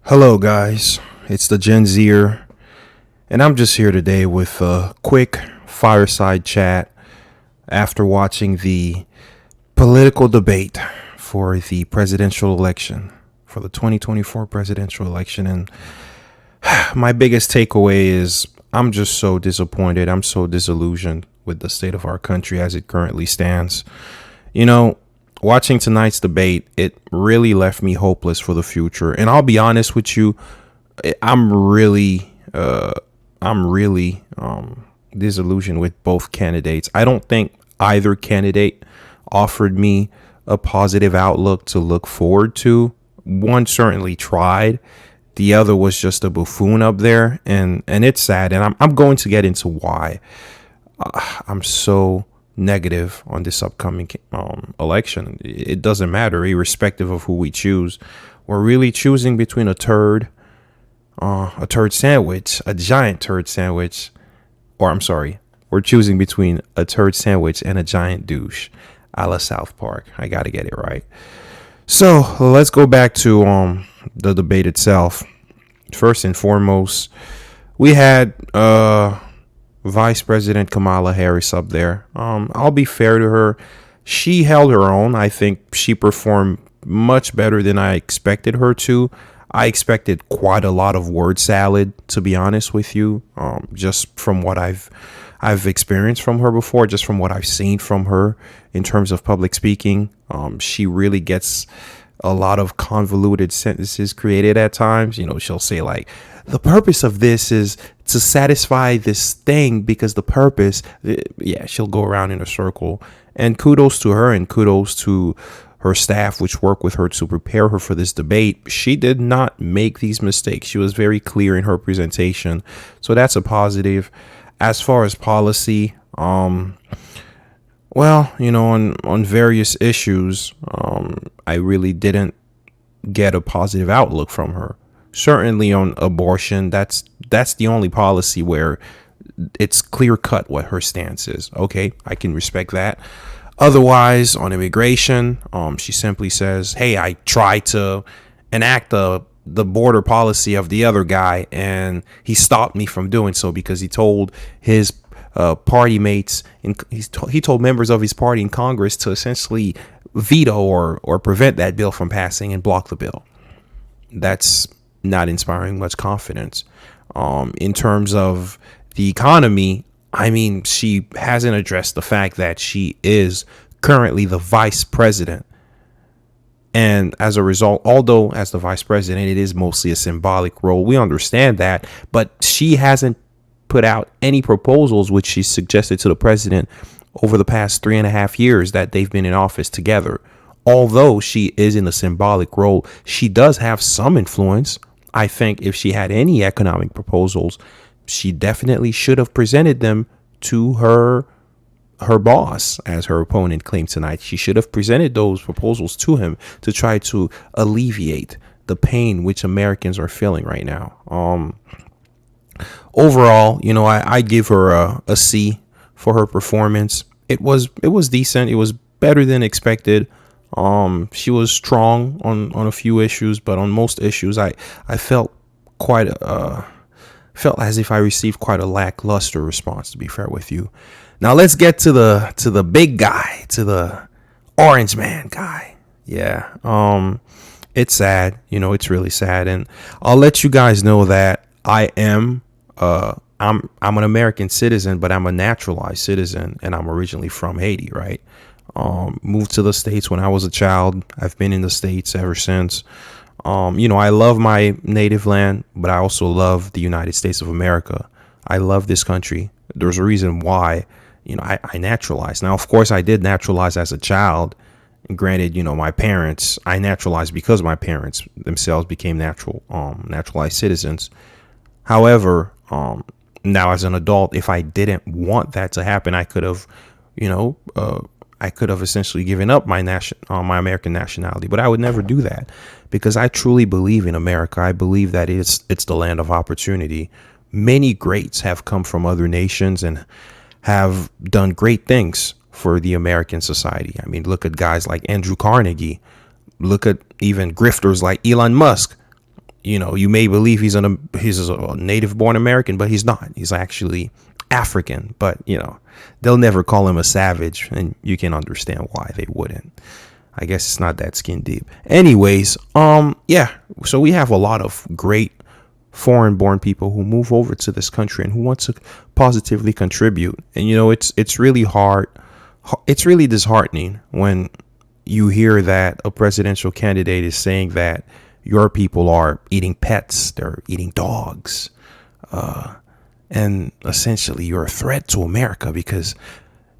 Hello, guys. It's the Gen Zer, and I'm just here today with a quick fireside chat after watching the political debate for the presidential election, for the 2024 presidential election. And my biggest takeaway is I'm just so disappointed. I'm so disillusioned with the state of our country as it currently stands. You know, watching tonight's debate, it really left me hopeless for the future. And I'll be honest with you, I'm really, I'm really disillusioned with both candidates. I don't think either candidate offered me a positive outlook to look forward to. One certainly tried. The other was just a buffoon up there, and it's sad. And I'm going to get into why I'm so negative on this upcoming election. It doesn't matter, irrespective of who we choose. We're really choosing between a turd sandwich, a giant turd sandwich, or I'm sorry, we're choosing between a turd sandwich and a giant douche, a la South Park. I got to get it right. So let's go back to the debate itself. First and foremost, we had Vice President Kamala Harris up there. I'll be fair to her. She held her own. I think she performed much better than I expected her to. I expected quite a lot of word salad, to be honest with you, just from what I've experienced from her before, just from what I've seen from her in terms of public speaking. She really gets a lot of convoluted sentences created at times. You know, she'll say like, the purpose of this is to satisfy this thing because the purpose, yeah, she'll go around in a circle. And kudos to her and kudos to her staff, which worked with her to prepare her for this debate. She did not make these mistakes. She was very clear in her presentation. So that's a positive. As far as policy, well, you know, on various issues, I really didn't get a positive outlook from her. Certainly on abortion, that's the only policy where it's clear cut what her stance is. Okay, I can respect that. Otherwise, on immigration, she simply says, "Hey, I tried to enact the border policy of the other guy, and he stopped me from doing so because he told his party mates, and he told members of his party in Congress to essentially veto or prevent that bill from passing and block the bill." That's not inspiring much confidence. In terms of the economy, I mean, she hasn't addressed the fact that she is currently the vice president. And as a result, although as the vice president, it is mostly a symbolic role, we understand that, but she hasn't put out any proposals which she suggested to the president over the past 3.5 years that they've been in office together. Although she is in a symbolic role, she does have some influence. I think if she had any economic proposals, she definitely should have presented them to her boss, as her opponent claimed tonight. She should have presented those proposals to him to try to alleviate the pain which Americans are feeling right now. Overall, you know, I give her a C for her performance. It was decent. It was better than expected. She was strong on a few issues, but on most issues, I felt felt as if I received quite a lackluster response, to be fair with you. Now let's get to the big guy, to the orange man guy. Yeah. It's sad, you know, it's really sad. And I'll let you guys know that I'm an American citizen, but I'm a naturalized citizen, and I'm originally from Haiti, right? Moved to the States when I was a child. I've been in the States ever since. You know, I love my native land, but I also love the United States of America. I love this country. There's a reason why, you know, I naturalized. Now, of course, I did naturalize as a child. And granted, you know, I naturalized because my parents themselves became naturalized citizens. However, now as an adult, if I didn't want that to happen, I could have, you know, I could have essentially given up my American nationality, but I would never do that because I truly believe in America. I believe that it's the land of opportunity. Many greats have come from other nations and have done great things for the American society. I mean, look at guys like Andrew Carnegie. Look at even grifters like Elon Musk. You may believe he's a native born American, but he's not. He's actually African. But they'll never call him a savage, and you can understand why they wouldn't. I guess it's not that skin deep. Anyways, yeah. So we have a lot of great foreign-born people who move over to this country and who want to positively contribute. And it's really hard. It's really disheartening when you hear that a presidential candidate is saying that your people are eating pets, they're eating dogs, and essentially you're a threat to America because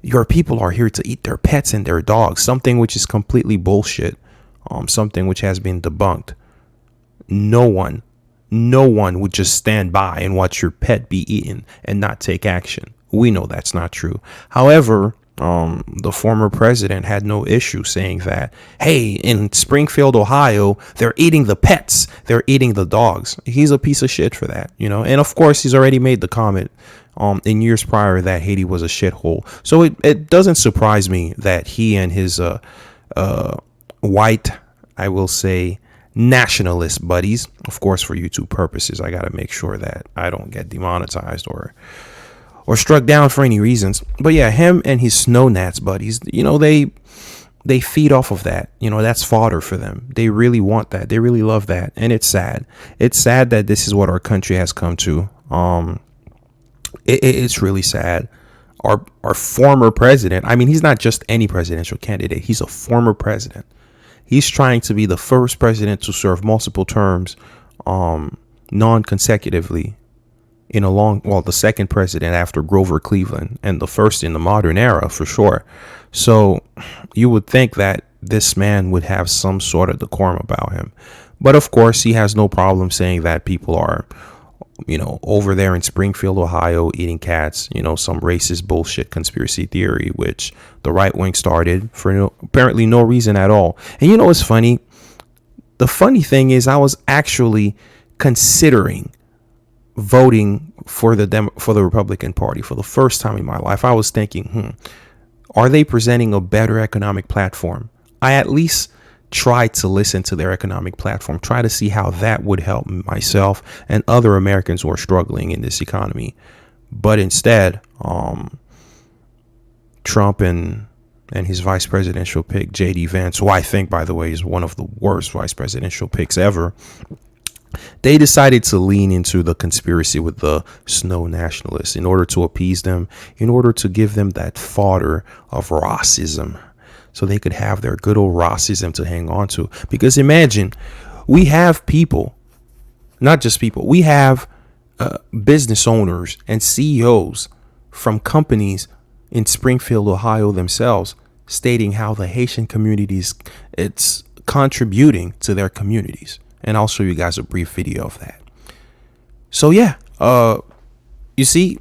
your people are here to eat their pets and their dogs, something which is completely bullshit, something which has been debunked. No one would just stand by and watch your pet be eaten and not take action. We know that's not true. However, the former president had no issue saying that, hey, in Springfield, Ohio, they're eating the pets, they're eating the dogs. He's a piece of shit for that, and of course he's already made the comment in years prior that Haiti was a shithole. So it doesn't surprise me that he and his white, I will say, nationalist buddies, of course for YouTube purposes, I got to make sure that I don't get demonetized or struck down for any reasons. But yeah, him and his snow gnats buddies, they feed off of that. That's fodder for them. They really want that. They really love that. And it's sad. It's sad that this is what our country has come to. It's really sad. Our former president, I mean, he's not just any presidential candidate. He's a former president. He's trying to be the first president to serve multiple terms, non-consecutively the second president after Grover Cleveland and the first in the modern era for sure. So you would think that this man would have some sort of decorum about him. But of course, he has no problem saying that people are, over there in Springfield, Ohio, eating cats, some racist bullshit conspiracy theory, which the right wing started for apparently no reason at all. And what's funny? The funny thing is I was actually considering voting for the Republican Party for the first time in my life. I was thinking, are they presenting a better economic platform? I at least try to listen to their economic platform, try to see how that would help myself and other Americans who are struggling in this economy. But instead, Trump and his vice presidential pick, J.D. Vance, who I think, by the way, is one of the worst vice presidential picks ever, they decided to lean into the conspiracy with the snow nationalists in order to appease them, in order to give them that fodder of Rossism, so they could have their good old Rossism to hang on to. Because imagine, we have people, not just people, we have business owners and CEOs from companies in Springfield, Ohio themselves, stating how the Haitian communities, it's contributing to their communities. And I'll show you guys a brief video of that. So yeah, you see,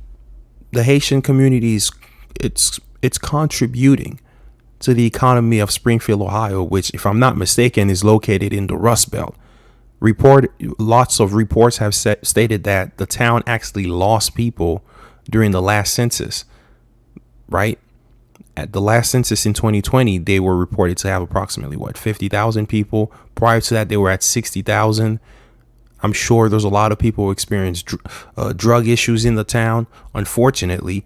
the Haitian communities, it's contributing to the economy of Springfield, Ohio, which, if I'm not mistaken, is located in the Rust Belt. Lots of reports have stated that the town actually lost people during the last census, right? At the last census in 2020, they were reported to have approximately 50,000 people. Prior to that, they were at 60,000. I'm sure there's a lot of people who experience drug issues in the town. Unfortunately,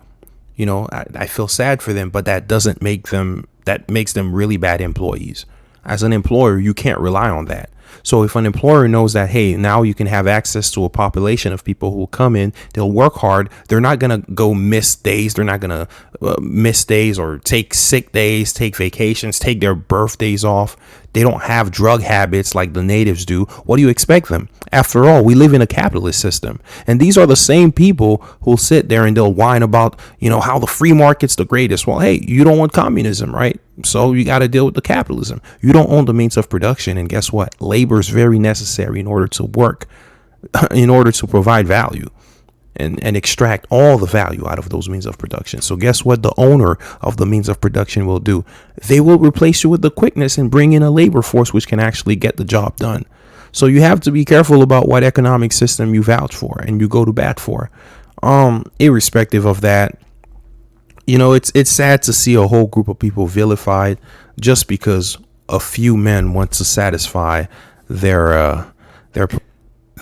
I feel sad for them, but that makes them really bad employees. As an employer, you can't rely on that. So if an employer knows that, hey, now you can have access to a population of people who will come in, they'll work hard. They're not going to go miss days. They're not going to miss days or take sick days, take vacations, take their birthdays off. They don't have drug habits like the natives do. What do you expect them? After all, we live in a capitalist system. And these are the same people who'll sit there and they'll whine about, how the free market's the greatest. Well, hey, you don't want communism, right? So you got to deal with the capitalism. You don't own the means of production. And guess what? Labor is very necessary in order to work, in order to provide value and extract all the value out of those means of production. So guess what the owner of the means of production will do? They will replace you with the quickness and bring in a labor force which can actually get the job done. So you have to be careful about what economic system you vouch for and you go to bat for. Irrespective of that, it's sad to see a whole group of people vilified just because a few men want to satisfy their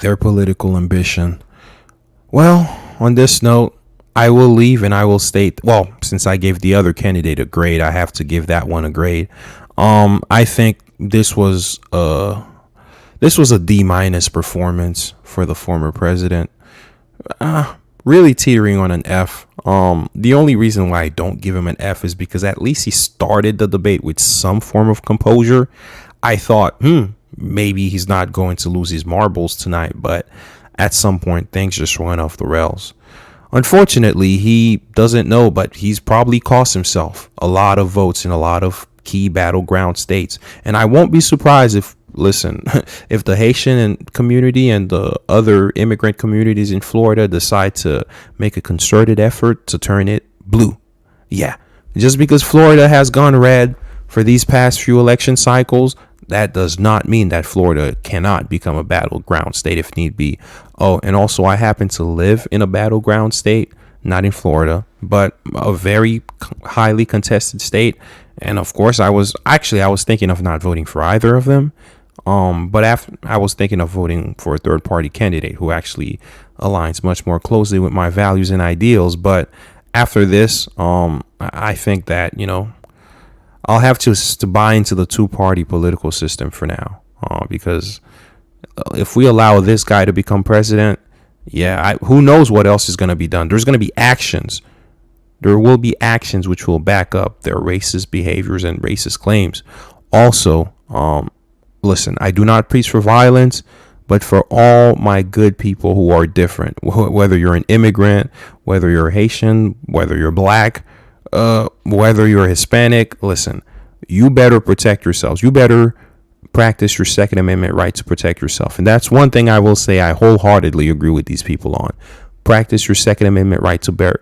their political ambition. Well, on this note, I will leave and I will state, well, since I gave the other candidate a grade, I have to give that one a grade. I think this was a D minus performance for the former president. Really teetering on an F. The only reason why I don't give him an F is because at least he started the debate with some form of composure. I thought, maybe he's not going to lose his marbles tonight, but at some point things just went off the rails. Unfortunately, he doesn't know, but he's probably cost himself a lot of votes in a lot of key battleground states. And I won't be surprised if, listen, if the Haitian community and the other immigrant communities in Florida decide to make a concerted effort to turn it blue. Yeah, just because Florida has gone red for these past few election cycles, that does not mean that Florida cannot become a battleground state if need be. Oh, and also I happen to live in a battleground state, not in Florida, but a very highly contested state. And of course, I was thinking of not voting for either of them. But after I was thinking of voting for a third party candidate who actually aligns much more closely with my values and ideals. But after this, I think that, I'll have to buy into the two party political system for now, because if we allow this guy to become president, who knows what else is going to be done. There's going to be actions. There will be actions which will back up their racist behaviors and racist claims. Also, listen, I do not preach for violence, but for all my good people who are different, whether you're an immigrant, whether you're Haitian, whether you're black, whether you're Hispanic, listen, you better protect yourselves. You better practice your Second Amendment right to protect yourself. And that's one thing I will say I wholeheartedly agree with these people on. Practice your Second Amendment right to bear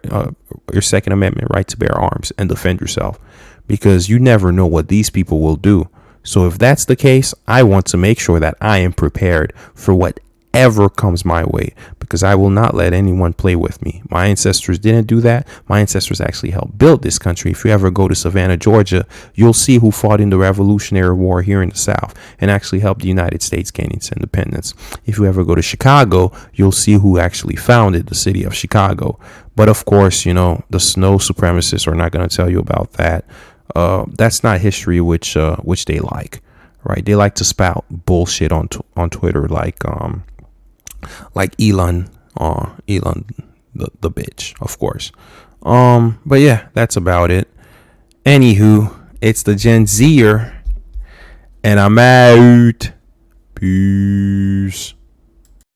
arms and defend yourself, because you never know what these people will do. So if that's the case, I want to make sure that I am prepared for whatever comes my way, because I will not let anyone play with me. My ancestors didn't do that. My ancestors actually helped build this country. If you ever go to Savannah, Georgia, you'll see who fought in the Revolutionary War here in the South and actually helped the United States gain its independence. If you ever go to Chicago, you'll see who actually founded the city of Chicago. But of course, the snow supremacists are not going to tell you about that. That's not history which they like, right? They like to spout bullshit on Twitter, like Elon, the bitch, of course. But yeah, that's about it. Anywho, it's the Gen Zer, and I'm out. Peace.